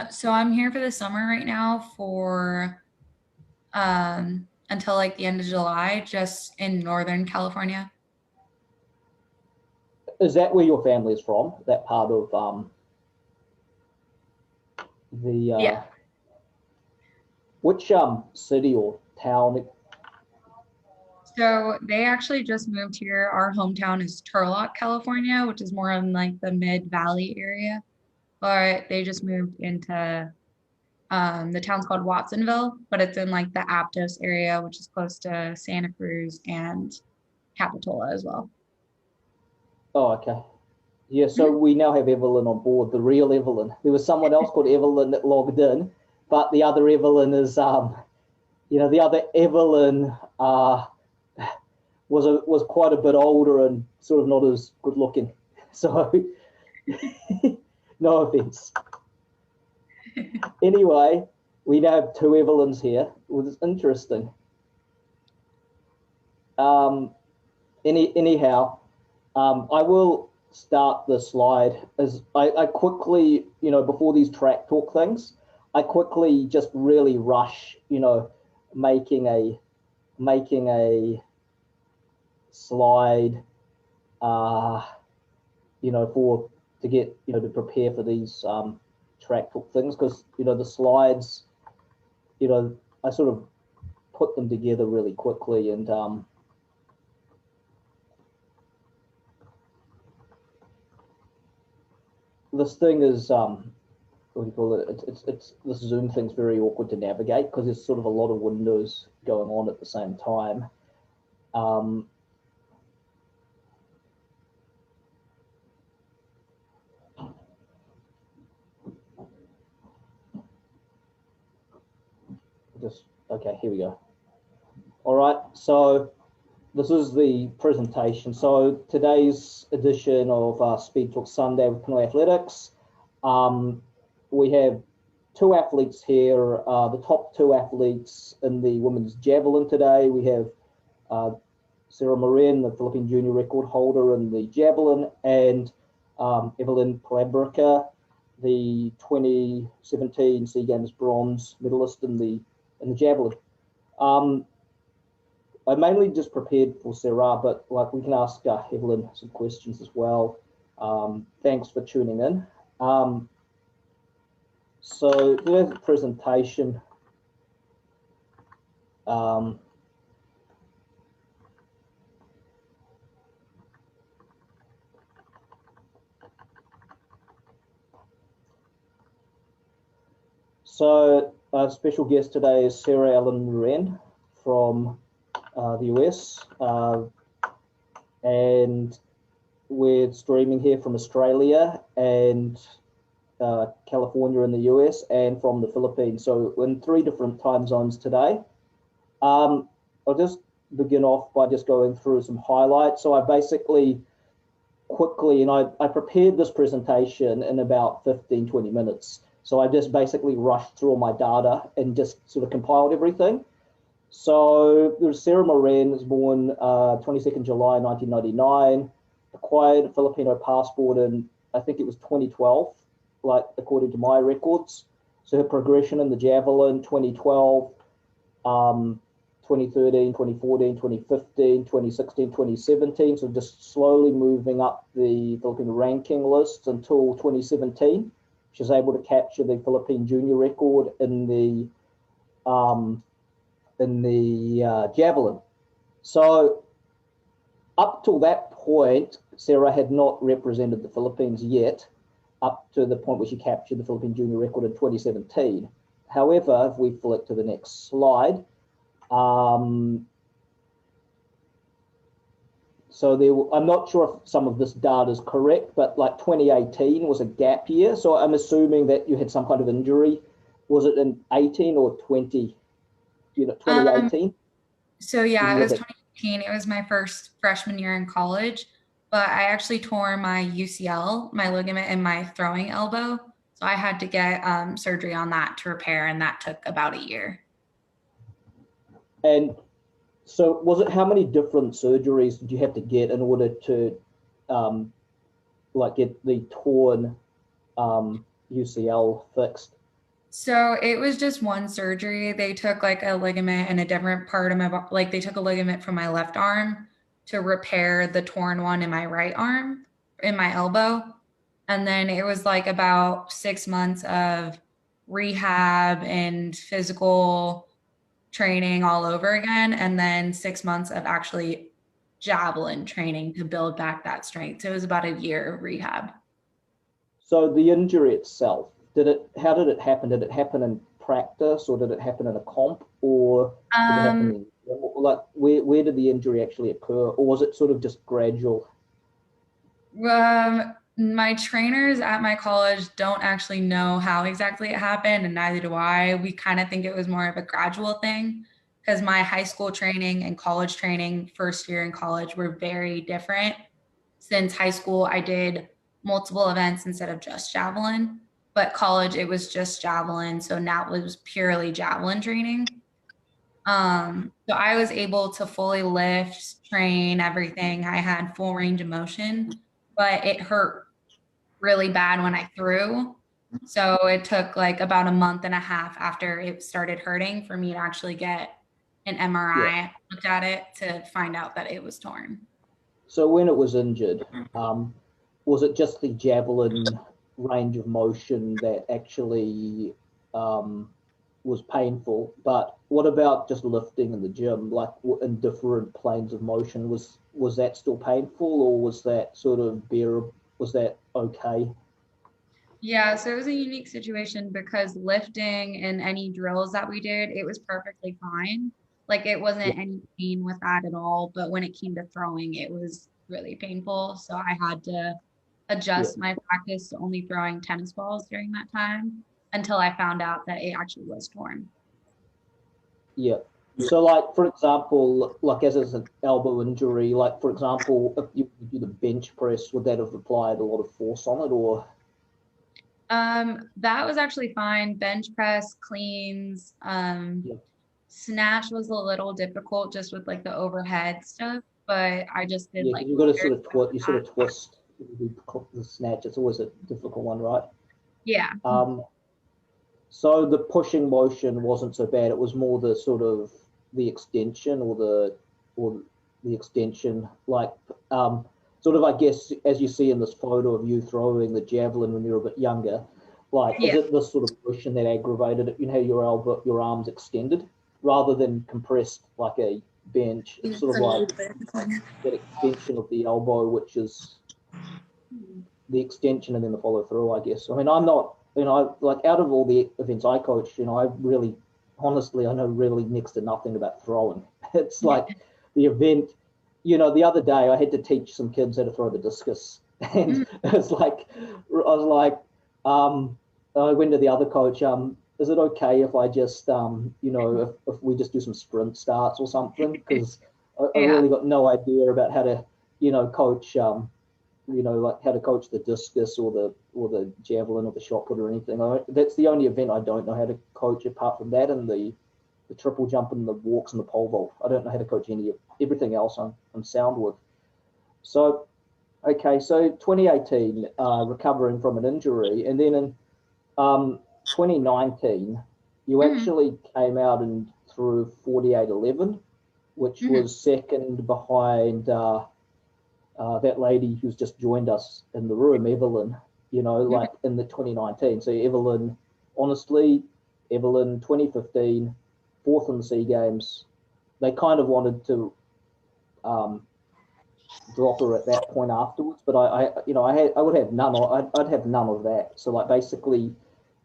So I'm here for the summer right now for until like the end of July, just in Northern California. Is that where your family is from? That part of the Yeah. which city or town? So they actually just moved here. Our hometown is Turlock, California, which is more in like the Mid Valley area. But they just moved into the town's called Watsonville, but it's in like the Aptos area, which is close to Santa Cruz and Capitola as well. Oh, okay. Yeah, so Mhm. we now have Evelyn on board, the real Evelyn. There was someone else called Evelyn that logged in, but the other Evelyn is, the other Evelyn was quite a bit older and sort of not as good looking. So, no offense. Anyway, we now have two Evelyns here, which is interesting. Um, anyhow, I will start the slide as I quickly, before these track talk things, I quickly just really rush, making a making a slide, uh, for to get, to prepare for these track talk things because the slides, I sort of put them together really quickly and this thing is what do you call it? It's this Zoom thing's very awkward to navigate because there's sort of a lot of windows going on at the same time. Um, just okay, here we go. All right, so this is the presentation. So today's edition of Speed Talk Sunday with Pinoyathletics. We have two athletes here, the top two athletes in the women's javelin today. We have Cerah Moren, the Philippine junior record holder in the javelin, and Evelyn Palabrica, the 2017 SEA Games bronze medalist in the javelin. I mainly just prepared for Cerah, but like we can ask Evelyn some questions as well. Thanks for tuning in. So there's a presentation. So our special guest today is Cerah Ellen Moren from the US, and we're streaming here from Australia and California in the US and from the Philippines. So we're in three different time zones today. I'll just begin off by just going through some highlights. So I basically quickly, and I prepared this presentation in about 15-20 minutes. So I just basically rushed through all my data and just sort of compiled everything. So there's Cerah Moren, was born 22nd July 1999, acquired a Filipino passport in, I think it was 2012, like according to my records. So her progression in the javelin, 2012, 2013, 2014, 2015, 2016, 2017. So just slowly moving up the Philippine ranking list until 2017. She was able to capture the Philippine junior record in the javelin. So up till that point, Cerah had not represented the Philippines yet, up to the point where she captured the Philippine junior record in 2017. However, if we flick to the next slide, so I'm not sure if some of this data is correct, but like 2018 was a gap year. So I'm assuming that you had some kind of injury. Was it in 18 or 20? 2018? So yeah, it was 2018. It was my first freshman year in college, but I actually tore my UCL, my ligament in my throwing elbow. So I had to get surgery on that to repair, and that took about a year. And so was it, how many different surgeries did you have to get in order to like get the torn UCL fixed? So it was just one surgery. They took like a ligament in a different part of my body. Like they took a ligament from my left arm to repair the torn one in my right arm, in my elbow. And then it was like about 6 months of rehab and physical training all over again. And then 6 months of actually javelin training to build back that strength. So it was about a year of rehab. So the injury itself, how did it happen? Did it happen in practice or did it happen in a comp or did it happen Um, in, like, where did the injury actually occur? Or was it sort of just gradual? my trainers at my college don't actually know how exactly it happened, and neither do I. We kind of think it was more of a gradual thing because my high school training and college training, first year in college, were very different. Since high school, I did multiple events instead of just javelin, but college, it was just javelin. So now it was purely javelin training. So I was able to fully lift, train everything. I had full range of motion, but it hurt really bad when I threw. So it took like about a month and a half after it started hurting for me to actually get an Yeah. MRI looked at it to find out that it was torn. So when it was injured, um, was it just the javelin range of motion that actually um, was painful? But what about just lifting in the gym, like in different planes of motion? Was that still painful, or was that sort of bearable? Was that okay? Yeah, so it was a unique situation because lifting and any drills that we did, it was perfectly fine. Like it Yeah, wasn't any pain with that at all. But when it came to throwing, it was really painful. So I had to yeah, adjust my practice to only throwing tennis balls during that time until I found out that it actually was torn. yeah. So, like for example, like as an elbow injury, like for example, if you do the bench press, would that have applied a lot of force on it, or That was actually fine. Bench press, cleans, yeah, snatch was a little difficult just with like the overhead stuff, but I just did yeah, like because you've got to very sort of twist, you sort fast. of twist the snatch. It's always a difficult one, right? Yeah. Um, so the pushing motion wasn't so bad. It was more the sort of the extension or the extension, like sort of I guess as you see in this photo of you throwing the javelin when you're a bit younger. Like, is Yeah. it this sort of motion that aggravated it? You know, your elbow, your arms extended rather than compressed like a bench. It's sort of like that extension of the elbow, which is the extension and then the follow through, I guess. I mean, I'm not, like out of all the events I coach, I really, honestly, I know really next to nothing about throwing. It's like the event, the other day I had to teach some kids how to throw the discus. And Mm, it's like, I went to the other coach, is it okay if I just, if we just do some sprint starts or something? Because I yeah. really got no idea about how to, coach, like how to coach the discus or the javelin or the shot put or anything. That's the only event I don't know how to coach apart from that and the triple jump and the walks and the pole vault. I don't know how to coach everything else. I'm sound with. So okay, so 2018, recovering from an injury, and then in 2019, you Hmm. actually came out and threw 48.11, which Hmm. was second behind that lady who's just joined us in the room, Evelyn, like in the 2019. So honestly, Evelyn, 2015, fourth in the Sea Games. They kind of wanted to um, drop her at that point afterwards, but I would have none. I'd have none of that. So like basically,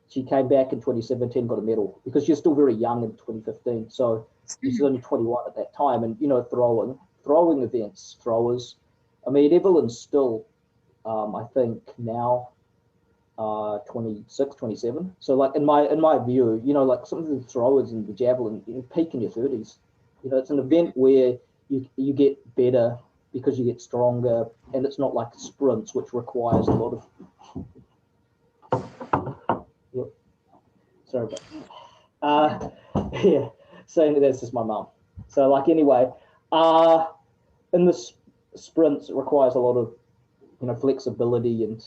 she came back in 2017, got a medal because she's still very young in 2015. So she's Hmm. only 21 at that time, and throwing events, throwers. I mean, Evelyn's still I think now 26, 27. So like in my view, like some of the throwers in the javelin, peak in your 30s. It's an event where you get better because you get stronger, and it's not like sprints, which requires a lot of. Yep, sorry, but yeah. So that's just my mum. So like anyway, uh, in the sprints, it requires a lot of flexibility and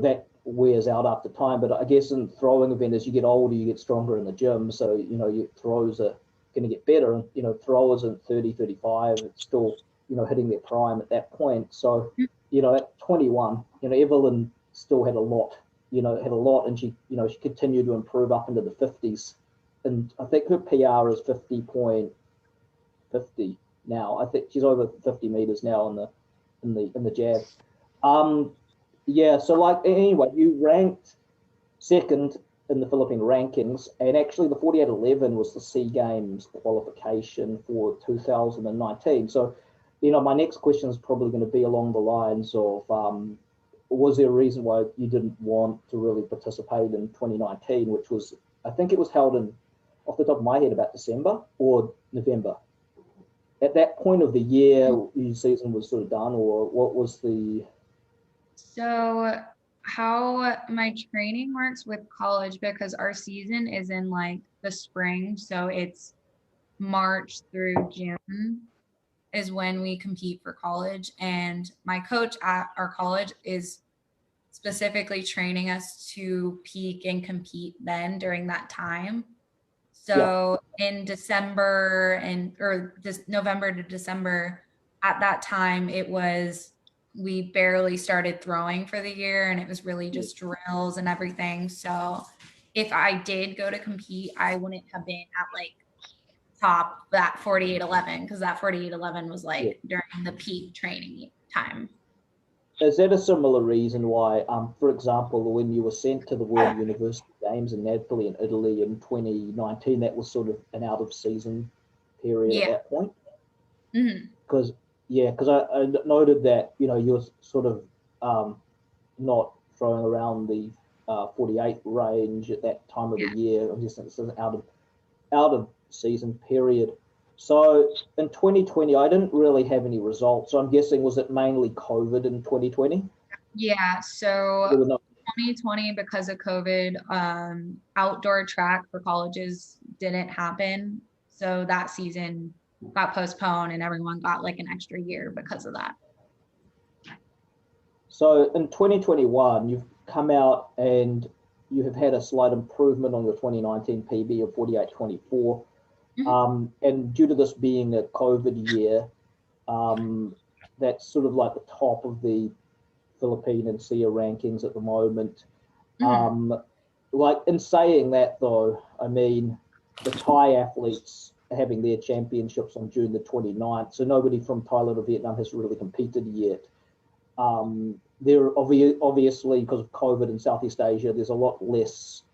that wears out after time. But I guess in throwing event, as you get older, you get stronger in the gym. So, your throws are going to get better. And, throwers in 30, 35, it's still, hitting their prime at that point. So, at 21, Evelyn still had a lot, and she continued to improve up into the 50s. And I think her PR is 50.50 now. I think she's over 50 meters now in the jab. Yeah, so anyway, you ranked second in the Philippine rankings, and actually the 48.11 was the SEA Games qualification for 2019. So, my next question is probably going to be along the lines of, was there a reason why you didn't want to really participate in 2019, which was, I think it was held in, off the top of my head, about December or November. At that point of the year, your season was sort of done, or what was the... So how my training works with college, because our season is in like the spring, so it's March through June is when we compete for college. And my coach at our college is specifically training us to peak and compete then during that time. So in December or this November to December, at that time, we barely started throwing for the year, and it was really just drills and everything. So if I did go to compete, I wouldn't have been at like top that 48.11, because that 48.11 was like during the peak training time. Is that a similar reason why, for example, when you were sent to the World University Games in Napoli in Italy in 2019, that was sort of an out-of-season period at that point? Because I noted that, you were sort of not throwing around the 48 range at that time of the year. I'm just saying it's an out-of-season period. So in 2020, I didn't really have any results. So I'm guessing, was it mainly COVID in 2020? Yeah, so 2020, because of COVID, outdoor track for colleges didn't happen. So that season got postponed and everyone got like an extra year because of that. So in 2021, you've come out and you have had a slight improvement on your 2019 PB of 48.24. And due to this being a COVID year, that's sort of like the top of the Philippine and Cerah rankings at the moment. Like, in saying that, though, I mean, the Thai athletes are having their championships on June the 29th, so nobody from Thailand or Vietnam has really competed yet. There obviously, because of COVID in Southeast Asia, there's a lot less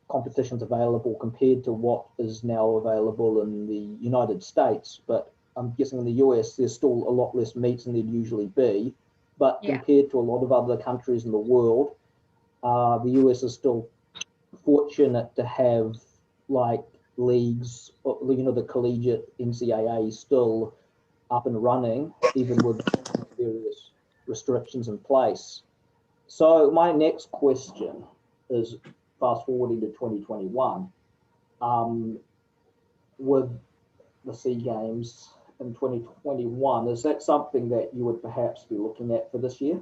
competitions available compared to what is now available in the United States. But I'm guessing in the US, there's still a lot less meets than there'd usually be. But compared to a lot of other countries in the world, the US is still fortunate to have like leagues, the collegiate NCAA still up and running, even with various restrictions in place. So my next question is, fast forwarding to 2021, with the SEA Games in 2021, is that something that you would perhaps be looking at for this year?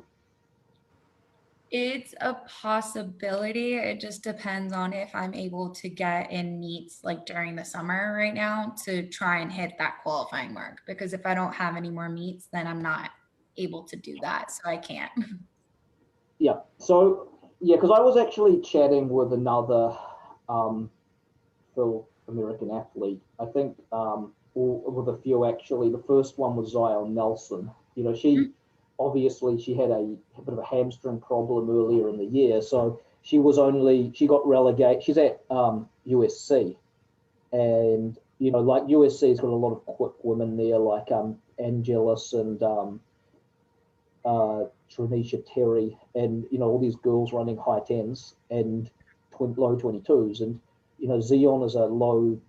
It's a possibility. It just depends on if I'm able to get in meets like during the summer right now to try and hit that qualifying mark. Because if I don't have any more meets, then I'm not able to do that. So I can't. Yeah. So, because I was actually chatting with another Phil American athlete. I think with a few actually. The first one was Zion Nelson. Obviously she had a bit of a hamstring problem earlier in the year, so she got relegated. She's at USC, and like USC's got a lot of quick women there, like Angelis and Trinisha Terry, and all these girls running high tens and low 22s, and Zion is a low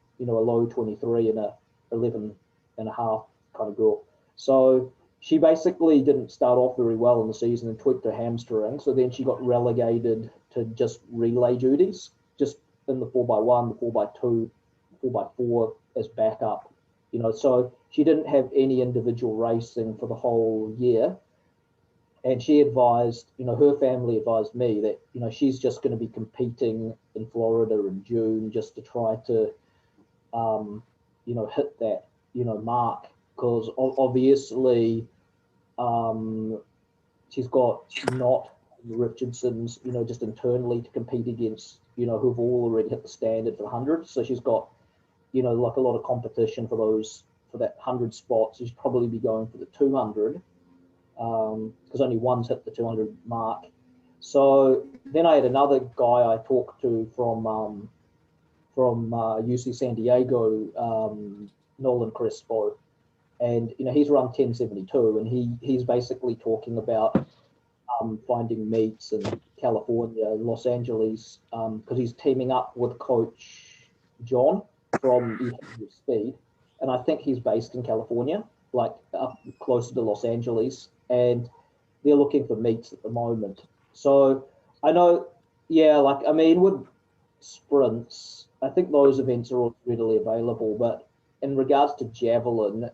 23 and a 11 and a half kind of girl. So she basically didn't start off very well in the season and tweaked her hamstring. So then she got relegated to just relay duties, just in the 4x1, the 4x2, 4x4 as backup. So she didn't have any individual racing for the whole year. and she advised, her family advised me that, she's just going to be competing in Florida in June just to try to, hit that, mark, because obviously she's got not Richardson's, just internally to compete against, who've all already hit the standard for the 100. So she's got, like a lot of competition for that 100 spot. So she'd probably be going for the 200 because only one's hit the 200 mark. So then I had another guy I talked to from UC San Diego, Nolan Crespo, and he's run 1072, and he's basically talking about finding meets in California, Los Angeles, because he's teaming up with Coach John from EW Speed, and I think he's based in California, like up closer to Los Angeles, and they're looking for meets at the moment. So I know, yeah, like I mean, with sprints, I think those events are all readily available. But in regards to javelin,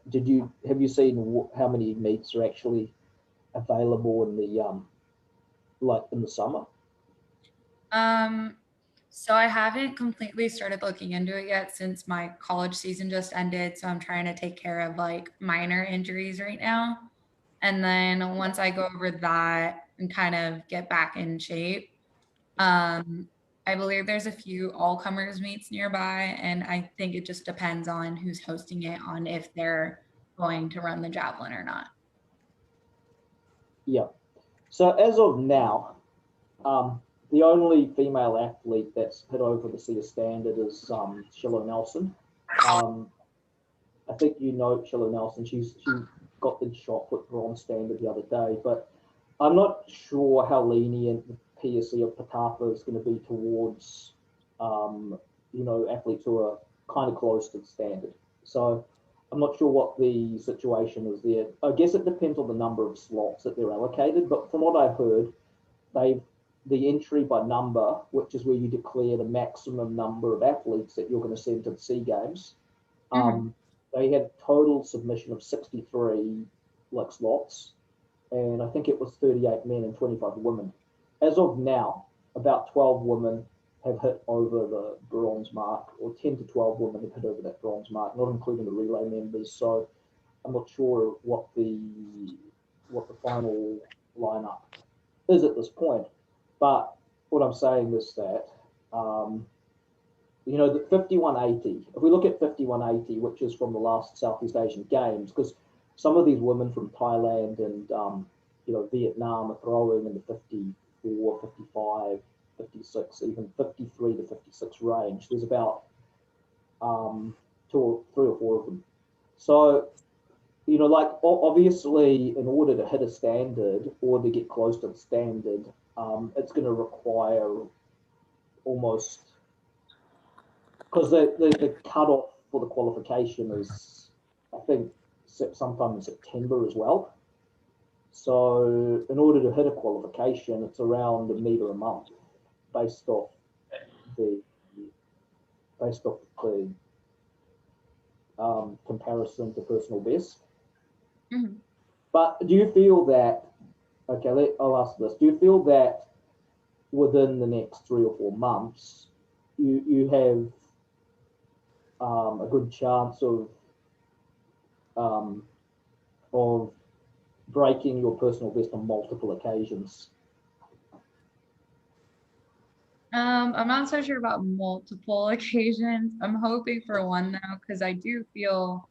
have you seen how many meets are actually available in the like in the summer? So I haven't completely started looking into it yet since my college season just ended. So I'm trying to take care of like minor injuries right now. And then once I go over that and kind of get back in shape, um, I believe there's a few all comers meets nearby. And I think it just depends on who's hosting it on if they're going to run the javelin or not. Yeah. So as of now, the only female athlete that's hit over the Cerah standard is Shiloh Nelson. I think Shiloh Nelson. She got the shot put bronze standard the other day, but I'm not sure how lenient the PSC of Patapa is going to be towards athletes who are kind of close to the standard. So I'm not sure what the situation is there. I guess it depends on the number of slots that they're allocated, but from what I've heard, the entry by number, which is where you declare the maximum number of athletes that you're going to send to the SEA Games. They had total submission of 63 like slots, and I think it was 38 men and 25 women. As of now, about 12 women have hit over the bronze mark, or 10 to 12 women have hit over that bronze mark, not including the relay members. So I'm not sure what the final lineup is at this point. But what I'm saying is that the 5180, if we look at 5180, which is from the last Southeast Asian Games, because some of these women from Thailand and Vietnam are throwing in the 54, 55, 56, even 53 to 56 range. There's about three or four of them. So, like obviously, in order to hit a standard or to get close to the standard, it's going to require almost, because the cutoff for the qualification is, I think, sometime in September as well. So in order to hit a qualification, it's around a meter a month, based off the comparison to personal best. Mm-hmm. But do you feel that? Okay, I'll ask this. Do you feel that within the next 3 or 4 months, you have a good chance of breaking your personal best on multiple occasions? I'm not so sure about multiple occasions. I'm hoping for one though, because I do feel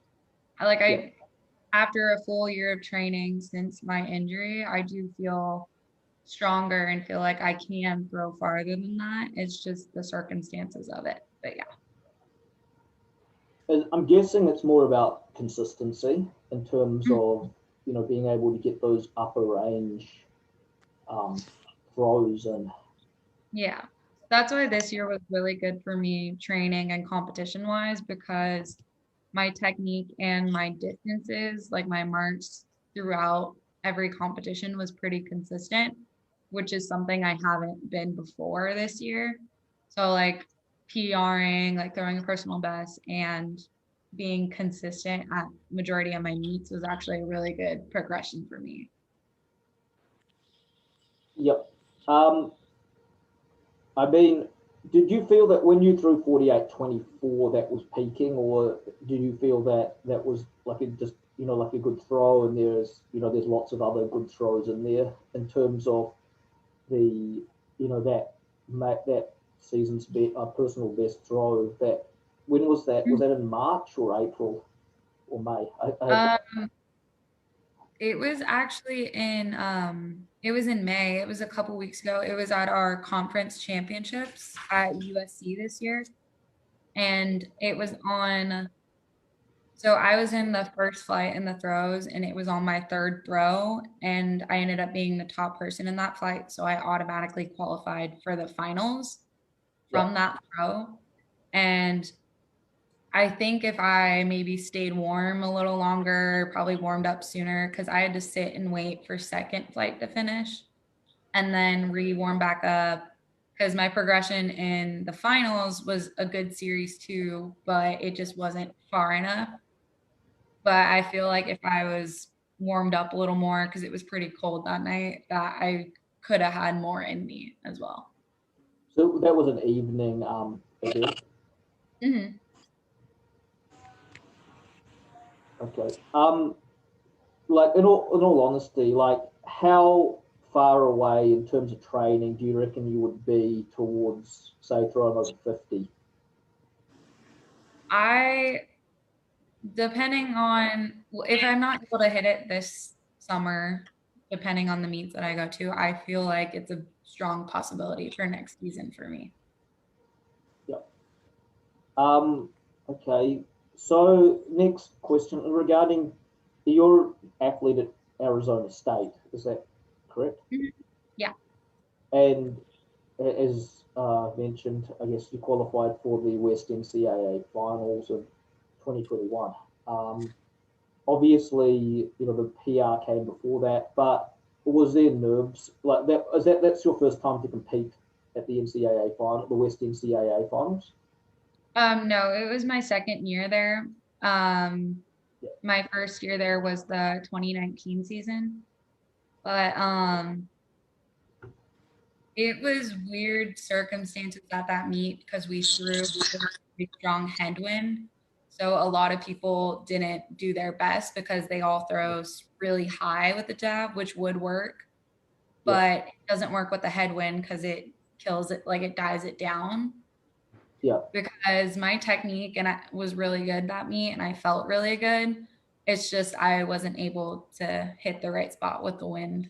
like after a full year of training since my injury, I do feel stronger and feel like I can throw farther than that. It's just the circumstances of it. But yeah. I'm guessing it's more about consistency in terms of being able to get those upper range throws in. Yeah. That's why this year was really good for me training and competition wise, because my technique and my distances, like my marks throughout every competition, was pretty consistent, which is something I haven't been before this year. So like PRing, like throwing a personal best and being consistent at majority of my meets was actually a really good progression for me. Yep. I mean, did you feel that when you threw 48.24 that was peaking, or did you feel that that was like it just like a good throw, and there's lots of other good throws in there in terms of the that season's personal best throw? That when was that? Was that in March or April or May? I have to. Um, it was actually it was in May. It was a couple weeks ago. It was at our conference championships at USC this year. And it was on, so I was in the first flight in the throws, and it was on my third throw, and I ended up being the top person in that flight. So I automatically qualified for the finals Yeah. from that throw. And I think if I maybe stayed warm a little longer, probably warmed up sooner, because I had to sit and wait for second flight to finish and then re-warm back up, because my progression in the finals was a good series too, but it just wasn't far enough. But I feel like if I was warmed up a little more, because it was pretty cold that night, that I could have had more in me as well. So that was an evening event. Hmm. Okay. Like in all honesty, like how far away in terms of training do you reckon you would be towards, say, throwing over 50? I, depending on if I'm not able to hit it this summer, depending on the meets that I go to, I feel like it's a strong possibility for next season for me. Yeah. Um, okay. So next question regarding your athlete at Arizona State, is that correct? Mhm. Yeah. And as mentioned, I guess you qualified for the West NCAA finals in 2021. Um, Obviously, the PR came before that, but was there nerves like that? That's your first time to compete at the NCAA final, the West NCAA finals? No, it was my second year there. Um, Yeah, my first year there was the 2019 season, but it was weird circumstances at that meet because we threw a really strong headwind. So a lot of people didn't do their best because they all throw really high with the jab, which would work, yeah, but it doesn't work with the headwind because it kills it, like it dies it down. yeah. Because my technique and I was really good that meet and I felt really good. It's just I wasn't able to hit the right spot with the wind.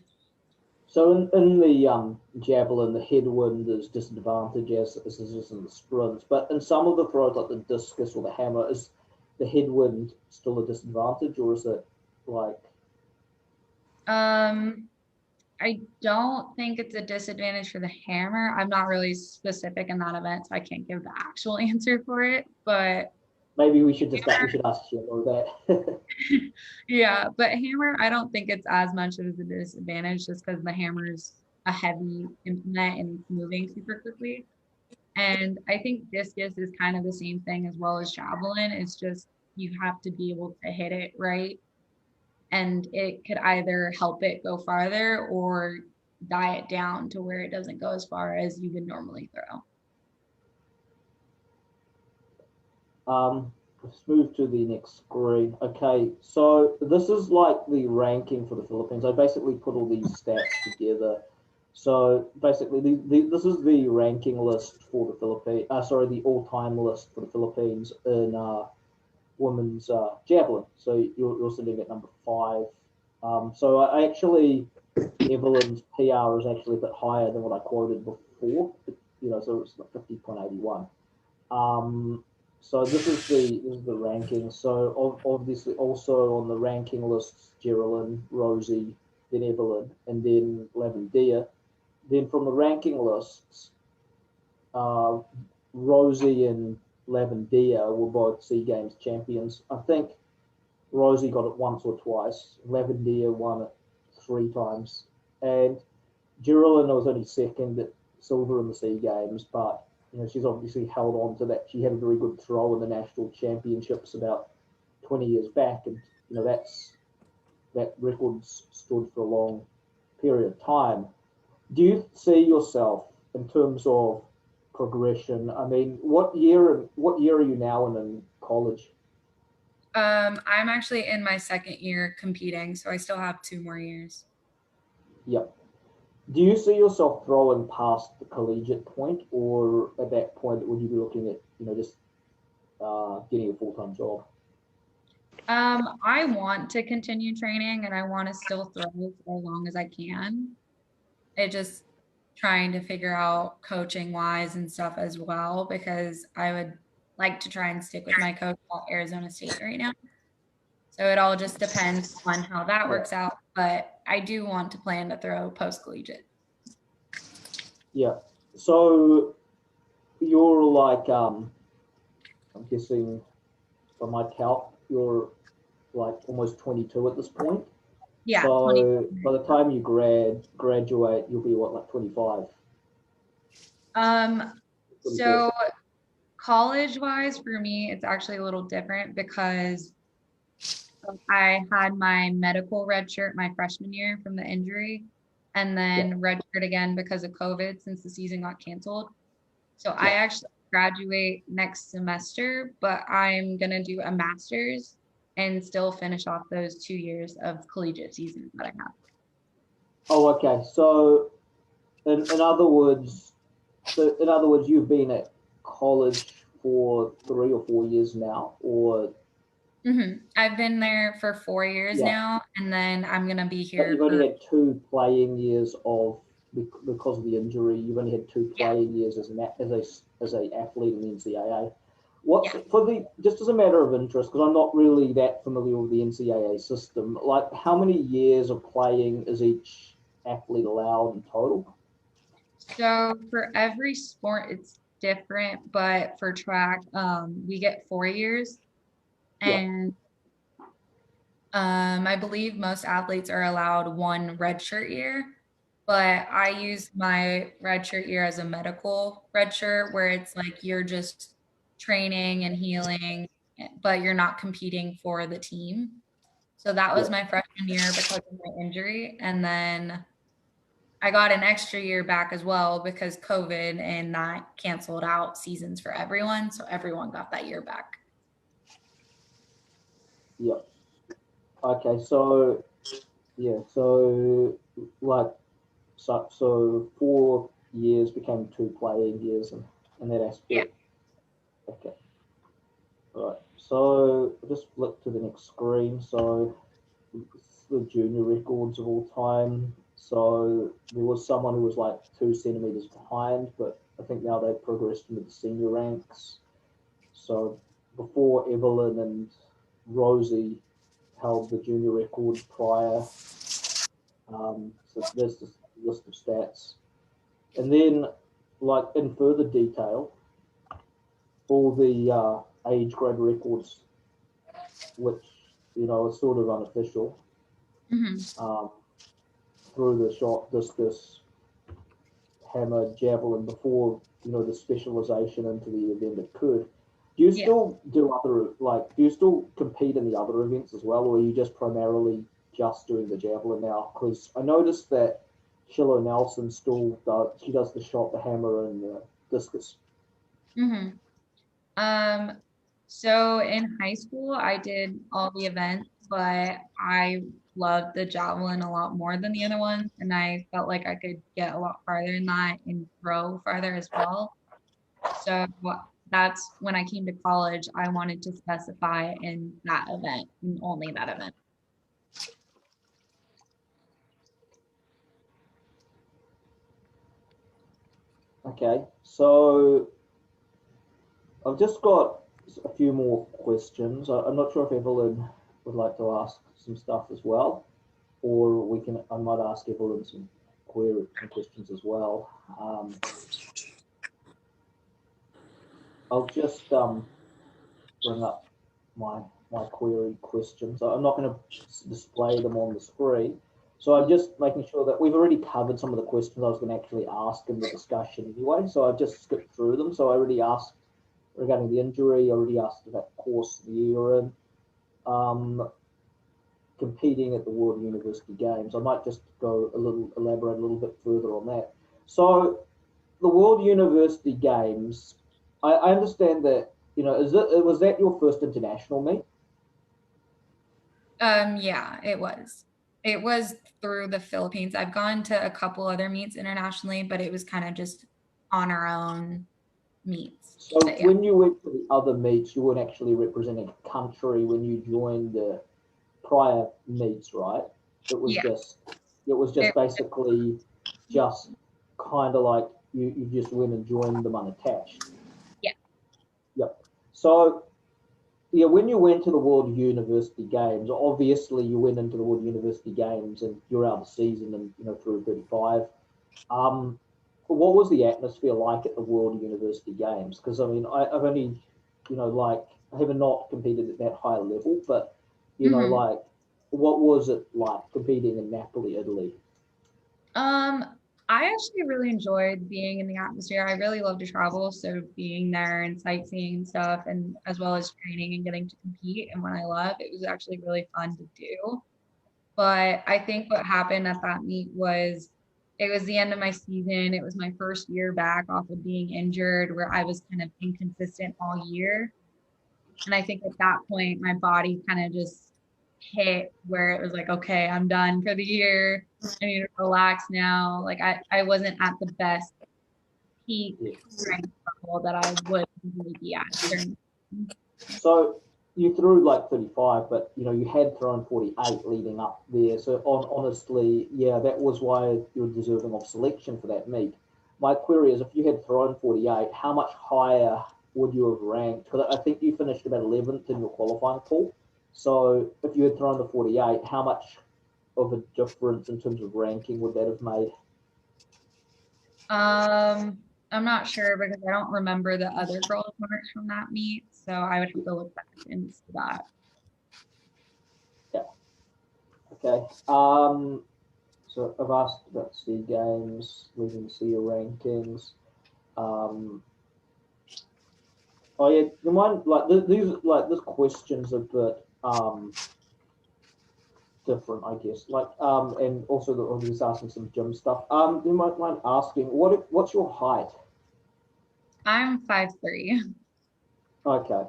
So in the javelin, the headwind is disadvantage as is in the sprints, but in some of the throws like the discus or the hammer, is the headwind still a disadvantage, or is it like Um, I don't think it's a disadvantage for the hammer. I'm not really specific in that event, so I can't give the actual answer for it. But maybe we should hammer, ask Shimmer that? yeah, but hammer, I don't think it's as much of a disadvantage just because the hammer's a heavy implement and it's moving super quickly. And I think discus is kind of the same thing as well as javelin. It's just you have to be able to hit it right. And it could either help it go farther or die it down to where it doesn't go as far as you would normally throw. Let's move to the next screen. Okay, so this is like the ranking for the Philippines. I basically put all these stats together. So basically, this is the ranking list for the Philippines. Sorry, the all-time list for the Philippines in women's javelin. So you're sitting at number 5. So I actually Evelyn's PR is actually a bit higher than what I quoted before. So it's like 50.81. Um, so this is the ranking. So obviously also on the ranking lists, Geraldine, Rosie, then Evelyn, and then Lavendia. Then from the ranking lists, uh, Rosie and Lavendia were both SEA Games champions. I think Rosie got it once or twice. Lavendia won it 3 times, and Geraldine was only second at silver in the SEA Games, but she's obviously held on to that. She had a very good throw in the national championships about 20 years back, and that record's stood for a long period of time. Do you see yourself in terms of progression? I mean, what year are you now in college? I'm actually in my second year competing, so I still have 2 more years. Yep. Do you see yourself throwing past the collegiate point, or at that point would you be looking at, just getting a full-time job? I want to continue training and I want to still throw for as long as I can. It just trying to figure out coaching wise and stuff as well because I would like to try and stick with my coach at Arizona State right now. So it all just depends on how that Yeah. works out. But I do want to plan to throw post collegiate. Yeah. So you're like, I'm guessing by my count, you're like almost 22 at this point. Yeah, 20. So by the time you graduate, you'll be what, like 25, Um, 24? so college wise for me, it's actually a little different because I had my medical red shirt my freshman year from the injury and Yeah, then red shirt again because of COVID since the season got canceled. So I yeah. actually graduate next semester, but I'm going to do a master's and still finish off those 2 years of collegiate season that I have. Oh, okay. So in other words, you've been at college for 3 or 4 years now, or I've been there for 4 years yeah, now, and then I'm going to be but you've here only for, had two playing years because of the injury. You've only had two yeah, playing years as a athlete in the NCAA. What's yeah. for the just as a matter of interest, because I'm not really that familiar with the NCAA system. Like, how many years of playing is each athlete allowed in total? So for every sport, it's different, but for track, we get 4 years. Yeah, And I believe most athletes are allowed one redshirt year, but I use my redshirt year as a medical redshirt where it's like you're just training and healing, but you're not competing for the team. So that yeah, was my freshman year because of my injury. And then I got an extra year back as well because COVID and that canceled out seasons for everyone. So everyone got that year back. yeah. Okay, so yeah, so like so 4 years became two playing years in that Yeah. aspect. Okay, right. So I'll just flip to the next screen. So it's the junior records of all time. So there was someone who was like 2 centimeters behind, but I think now they've progressed into the senior ranks. So before Evelyn and Rosie held the junior record prior. So there's this list of stats. And then, like in further detail, all the age grade records, which are sort of unofficial, Hmm. um, through the shot, discus, hammer, javelin, before the specialization into the event occurred. Do you Yeah. still do other Do you still compete in the other events as well, or are you just primarily just doing the javelin now? Because I noticed that Shiloh Nelson still does. She does the shot, the hammer, and the discus. Hmm. Um, so in high school, I did all the events, but I loved the javelin a lot more than the other ones, and I felt like I could get a lot farther in that and throw farther as well. So that's when I came to college, I wanted to specify in that event and only that event. Okay, so I've just got a few more questions. I'm not sure if Evelyn would like to ask some stuff as well, or I might ask Evelyn some questions as well. I'll just bring up my query questions. I'm not going to display them on the screen. So I'm just making sure that we've already covered some of the questions I was going to actually ask in the discussion anyway. So I've just skipped through them. So I already asked regarding the injury. I already asked about the course of the year you're in. Um, competing at the World University Games. I might just elaborate a little bit further on that. So the World University Games, I understand that, was that your first international meet? Yeah, it was. It was through the Philippines. I've gone to a couple other meets internationally, but it was kind of just on our own meets. So But yeah. when you went to the other meets, you weren't actually representing a country when you joined the prior meets, right? It was Yeah. just it was just It, basically just kind of like you just went and joined them unattached. yeah. Yep. So yeah, when you went to the World University Games, obviously you went into the World University Games and you're out of the season and through 35. Um, what was the atmosphere like at the World University Games? Because I mean, I've only, like I have not competed at that high level, but Mhm. like what was it like competing in Napoli, Italy? Um, I actually really enjoyed being in the atmosphere. I really love to travel, so being there and sightseeing and stuff, and as well as training and getting to compete and what I love, it was actually really fun to do. But I think what happened at that meet was it was the end of my season. It was my first year back off of being injured, where I was kind of inconsistent all year. And I think at that point, my body kind of just hit where it was like, okay, I'm done for the year. I need to relax now. Like I wasn't at the best peak Yeah. strength level that I would really be at during. So you threw like 35, but you had thrown 48 leading up there. So honestly, yeah, that was why you're deserving of selection for that meet. My query is, if you had thrown 48, how much higher would you have ranked? Because I think you finished about 11th in your qualifying pool. So if you had thrown the 48, how much of a difference in terms of ranking would that have made? I'm not sure because I don't remember the other girls' marks from that meet, so I would have to look back and see that. Yeah. Okay. So I've asked about C games, leaving C rankings. Um, oh yeah, you mind like these like this question's a bit different, I guess. Like and also I was just asking some gym stuff. You might mind asking what's your height? I'm 5'3". Okay.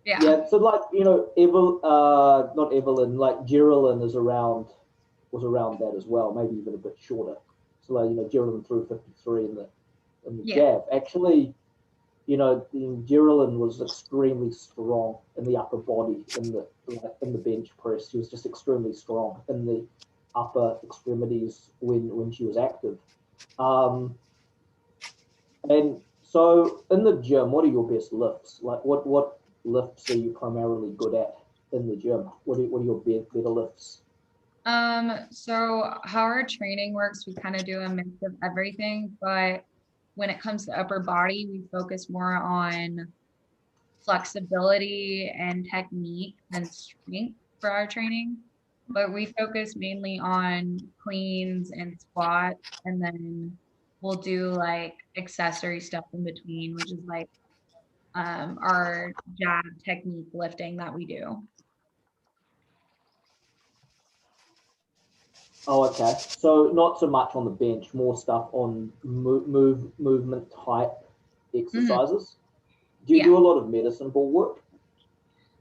Yeah. Yeah, so like not Evelyn, like Geraldine was around that as well, maybe even a bit shorter. So like Geraldine threw 53 in the Yeah. jab. Actually, Javelin was extremely strong in the upper body in the bench press. She was just extremely strong in the upper extremities when she was active. Um, and so in the gym, what are your best lifts? Like what lifts are you primarily good at in the gym? What are your better lifts? So how our training works, we kind of do a mix of everything, but when it comes to upper body, we focus more on flexibility and technique than strength for our training. But we focus mainly on cleans and squats, and then we'll do like accessory stuff in between, which is like our jab technique lifting that we do. Oh, okay. So not so much on the bench, more stuff on movement type Mhm. exercises. Do you Yeah. do a lot of medicine ball work?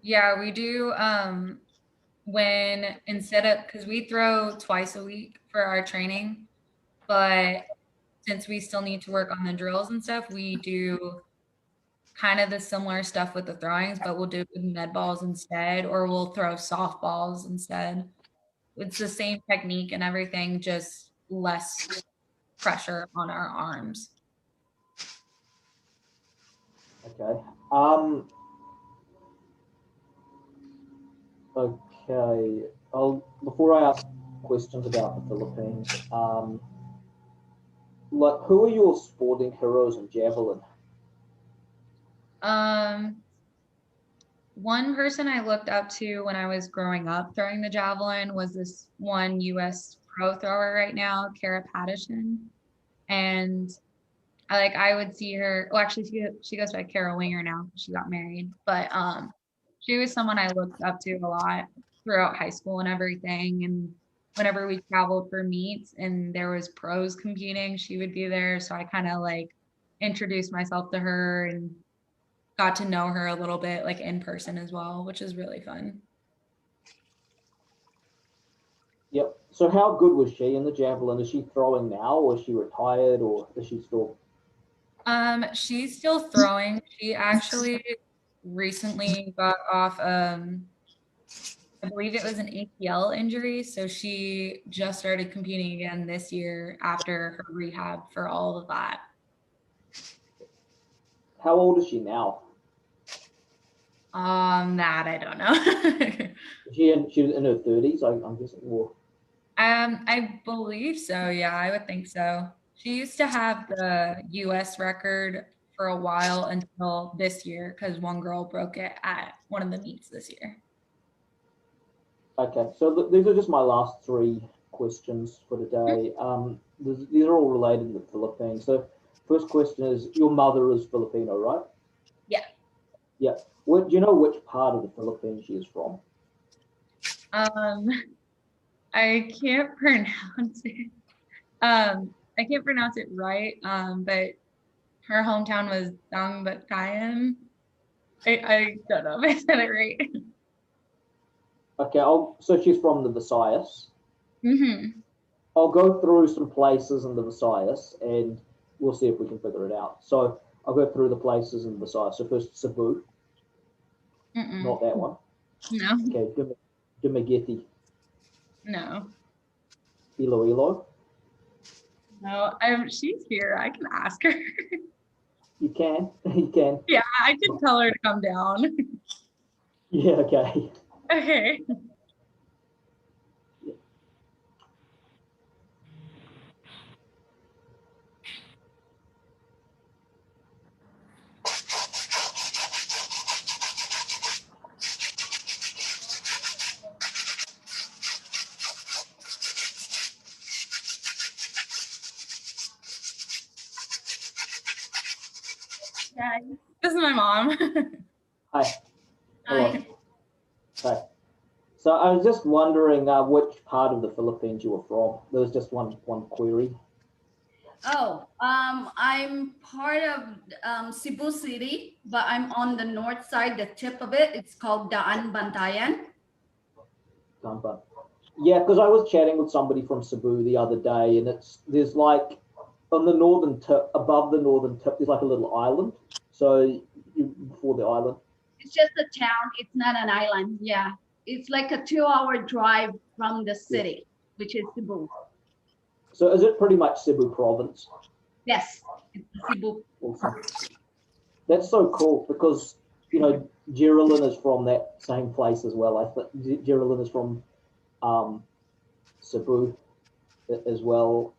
Yeah, we do when instead of because we throw twice a week for our training, but since we still need to work on the drills and stuff, we do kind of the similar stuff with the throwings, but we'll do it with med balls instead, or we'll throw softballs instead. It's the same technique and everything, just less pressure on our arms. Okay. Um, okay. Before I ask questions about the Philippines, like who are your sporting heroes in javelin? Um, One person I looked up to when I was growing up throwing the javelin was this one US pro thrower right now, Kara Patterson. And I would see her. Well, actually, she goes by Kara Winger now. She got married, but she was someone I looked up to a lot. throughout high school and everything. And whenever we traveled for meets and there was pros competing, she would be there. So I kind of like introduced myself to her and got to know her a little bit like in person as well, which is really fun. Yep. So how good was she in the javelin? Is she throwing now, or is she retired, or is she still? She's still throwing. She actually recently got off I believe it was an ACL injury, so she just started competing again this year after her rehab for all of that. How old is she now? That I don't know. She was in her 30s, I'm guessing. Or I believe so. Yeah, I would think so. She used to have the US record for a while until this year because one girl broke it at one of the meets this year. okay, so these are just my last three questions for today. These are all related to the Philippines. So, first question is: your mother is Filipino, right? Yeah. Yeah. Do you know which part of the Philippines she is from? Um, I can't pronounce it. I can't pronounce it right. But her hometown was Dangbatkayan. I don't know if I said it right. Okay, so she's from the Visayas. Hmm. I'll go through some places in the Visayas and we'll see if we can figure it out. So I'll go through the places in the Visayas. So first, Cebu, Mm-mm. not that one. No, Okay, Dumaguete, no, Iloilo. no. She's here. I can ask her. You can, you can. Yeah, I can tell her to come down. Yeah, okay. Okay. Yeah, this is my mom. Hi, hello. Hi. Hi. So I was just wondering which part of the Philippines you were from. There was just one query. Oh, I'm part of Cebu City, but I'm on the north side, the tip of it. It's called Daan Bantayan. Tampa. Yeah, because I was chatting with somebody from Cebu the other day, and there's like on the northern tip, above the northern tip, there's like a little island. So before the island. It's just a town. It's not an island. Yeah. It's like a 2 hour drive from the Yeah. city, which is Cebu. So is it pretty much Cebu province? Yes, it's Cebu. Awesome. That's so cool because Geraldine is from that same place as well. I think Geraldine is from um, Cebu as well.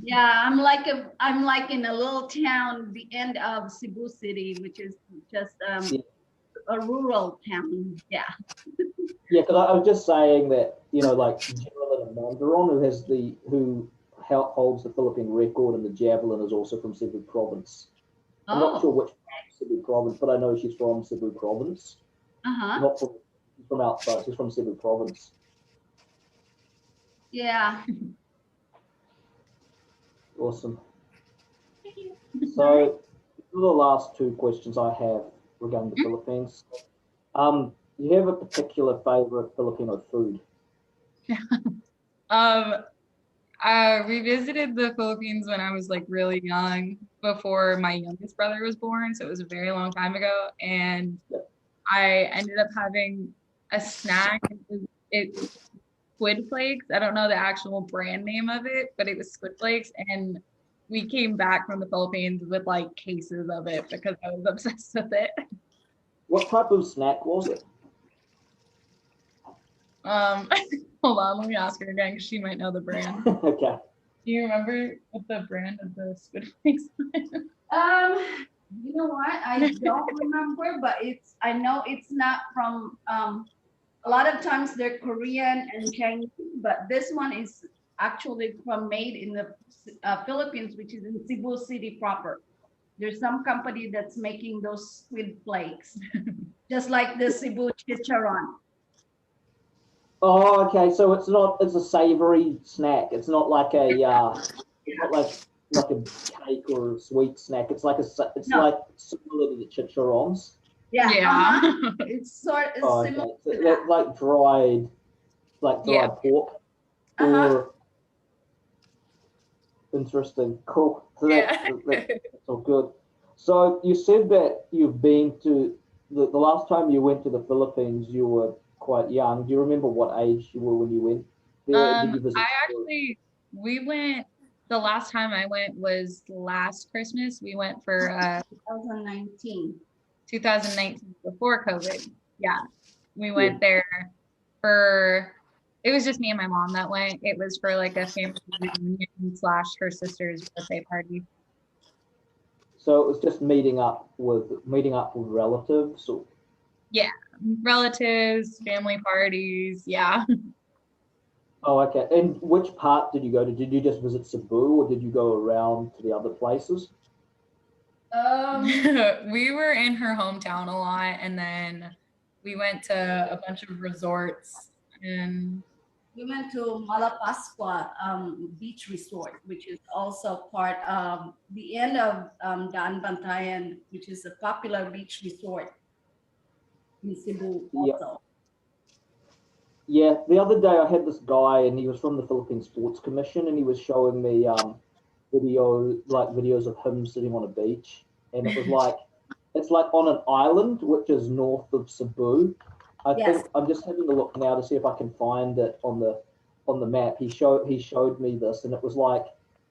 Yeah, I'm like in a little town, the end of Cebu City, which is just Yeah. a rural town. Yeah. Yeah, because I was just saying that like Javelin Mandaron, who holds the Philippine record in the javelin, is also from Cebu Province. I'm not sure Oh. which Cebu Province, but I know she's from Cebu Province. Uh-huh. Not from outside. She's from Cebu Province. Yeah. Awesome. So, these are the last two questions I have regarding the Philippines. Do you have a particular favorite Filipino food? Um, we visited the Philippines when I was like really young, before my youngest brother was born, so it was a very long time ago. And Yep. I ended up having a snack. It squid flakes. I don't know the actual brand name of it, but it was squid flakes. And we came back from the Philippines with like cases of it because I was obsessed with it. What type of snack was it? Um, hold on, let me ask her again because she might know the brand. Okay. Do you remember what the brand of the squid flakes is? You know what? I don't remember, but I know it's not from a lot of times they're Korean and Chinese, but this one is actually from made in the Philippines, which is in Cebu City proper. There's some company that's making those squid flakes, just like the Cebu chicharron. Oh, okay. So it's not. It's a savory snack. It's not like a. It's not like a cake or a sweet snack. It's like a. It's No. like similar to the chicharrones. Yeah. Yeah. It's Oh, similar okay. So to that, that. like Yeah. dried pork. Uh-huh. Or interesting. Cool. So Yeah. that's all good. So you said that you've been to the last time you went to the Philippines, you were quite young. Do you remember what age you were when you went there? Did you I visit school? actually we went the last time I went was last Christmas. We went for 2019. 2019 before COVID. Yeah. We Yeah. went there for it was just me and my mom that went. It was for like a family reunion slash her sister's birthday party. So it was just meeting up with relatives. Or, Yeah. Relatives, family parties. Yeah. oh, okay. And which part did you go to? Did you just visit Cebu, or did you go around to the other places? We were in her hometown a lot and then we went to a bunch of resorts and We went to Malapascua Beach Resort, which is also part of the end of Daan Bantayan, which is a popular beach resort in Cebu Yeah. also. Yeah, the other day I had this guy, and he was from the Philippine Sports Commission, and he was showing me videos of him sitting on a beach, and it was like it's like on an island which is north of Cebu. I Yes, think I'm just having a look now to see if I can find it on the map. He showed me this, and it was like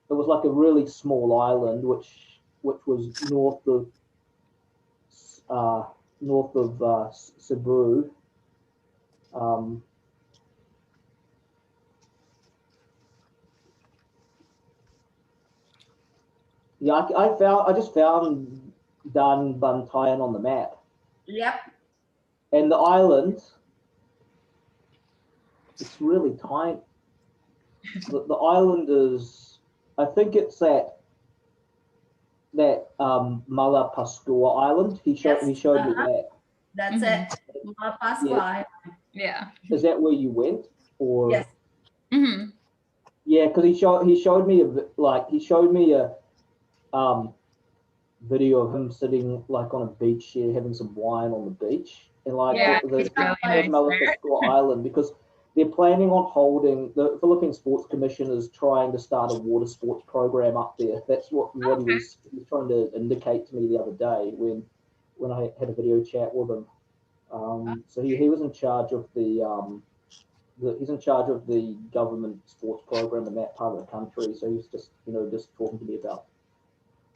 a really small island which was uh, north of Cebu. Um, Yeah, I just found Dan Bantayan on the map, yep, and the island, it's really tiny. The island is, I think it's that Malapascua Island. He showed yes, he showed me that. that's Mhm. it. Yeah, Malapascua. Yeah. is that where you went, Yes, or Hmm. yeah? Because he showed me a um video of him sitting like on a beach here having some wine on the beach and like yeah. Yeah, the it's It's really of nice there. Malacca Island because they're planning on holding the Philippine Sports Commission is trying to start a water sports program up there. That's what he Okay. was trying to indicate to me the other day when I had a video chat with him. So he was in charge of he's in charge of the government sports program in that part of the country. So he's just talking to me about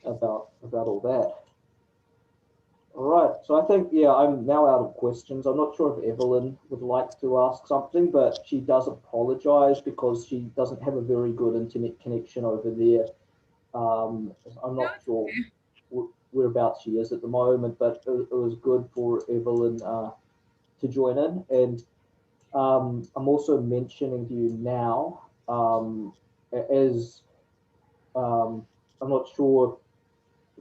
all that. All right. So I think, yeah, I'm now out of questions. I'm not sure if Evelyn would like to ask something, but she does apologize because she doesn't have a very good internet connection over there. I'm No, not sure whereabouts she is at the moment, but it was good for Evelyn to join in. And I'm also mentioning to you now, as I'm not sure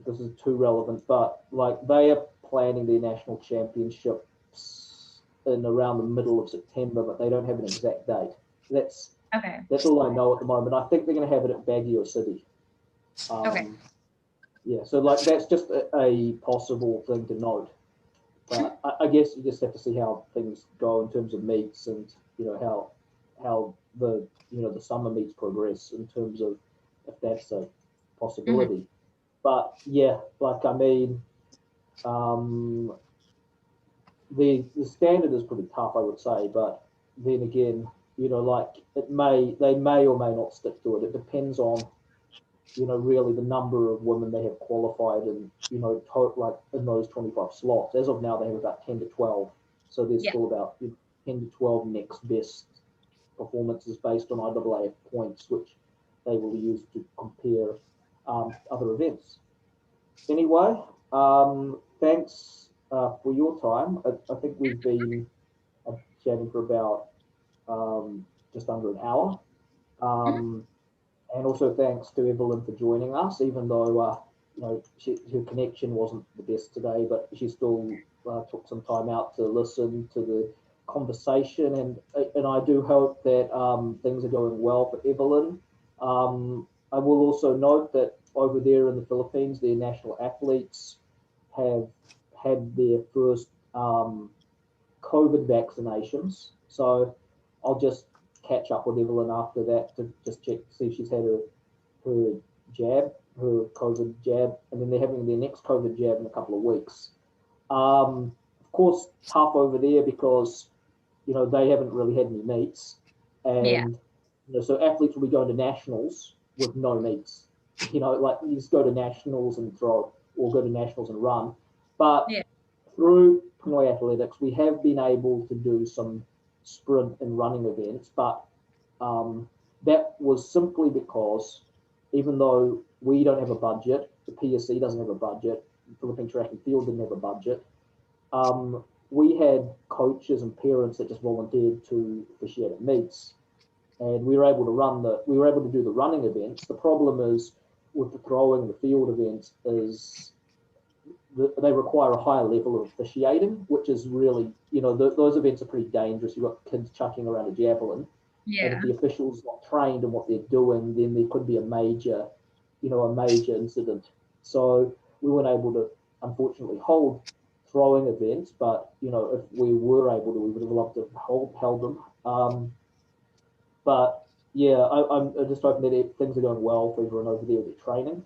this is too relevant, but like they are planning their national championships in around the middle of September, but they don't have an exact date. That's okay. that's all I know at the moment. I think they're going to have it at Baguio City. Okay. Yeah, so like that's just a possible thing to note. But I guess you just have to see how things go in terms of meets and how the summer meets progress in terms of if that's a Hmm. possibility. But yeah, like I mean, um, the standard is pretty tough, I would say. But then again, like they may or may not stick to it. It depends on really the number of women they have qualified and like in those 25 slots. As of now, they have about 10 to 12. So there's Yeah. still about 10 to 12 next best performances based on IAAF points, which they will use to compare other events. Anyway, thanks for your time. I think we've been chatting for about just under an hour. Mhm. Um, and also thanks to Evelyn for joining us, even though her connection wasn't the best today, but she still took some time out to listen to conversation, and I do hope that things are going well for Evelyn. I will also note that over there in the Philippines, their national athletes have had their first COVID vaccinations. So I'll just catch up with Evelyn after that to just check to see if she's had her jab, her COVID jab, and then they're having their next COVID jab in a couple of weeks. Of course, tough over there because they haven't really had any meets, and so athletes will be going to nationals with no meets. Like you just go to nationals and throw, or go to nationals and run. But through Pinoyathletics, we have been able to do some sprint and running events, but that was simply because even though we don't have a budget, the PSC doesn't have a budget, the Philippine Track and Field didn't have a budget, we had coaches and parents that just volunteered to officiate at meets, and we were able to do the running events. The problem is with the throwing, the field events is they require a higher level of officiating, which is really, those events are pretty dangerous. You've got kids chucking around a javelin, and if the official's not trained in what they're doing, then there could be a major incident. So we weren't able to, unfortunately, hold throwing events, but if we were able to, we would have loved to have held them. But yeah, I'm just hoping that things are going well for everyone over there with their training.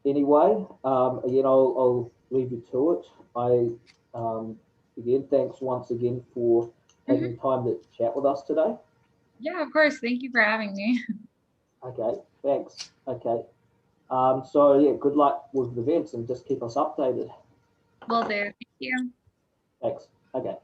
Anyway, again, I'll leave you to it. Again, thanks once again for taking time to chat with us today. Yeah, of course. Thank you for having me. Okay, thanks. Okay. So yeah, good luck with the events and just keep us updated. Will do. Thank you. Thanks. Okay.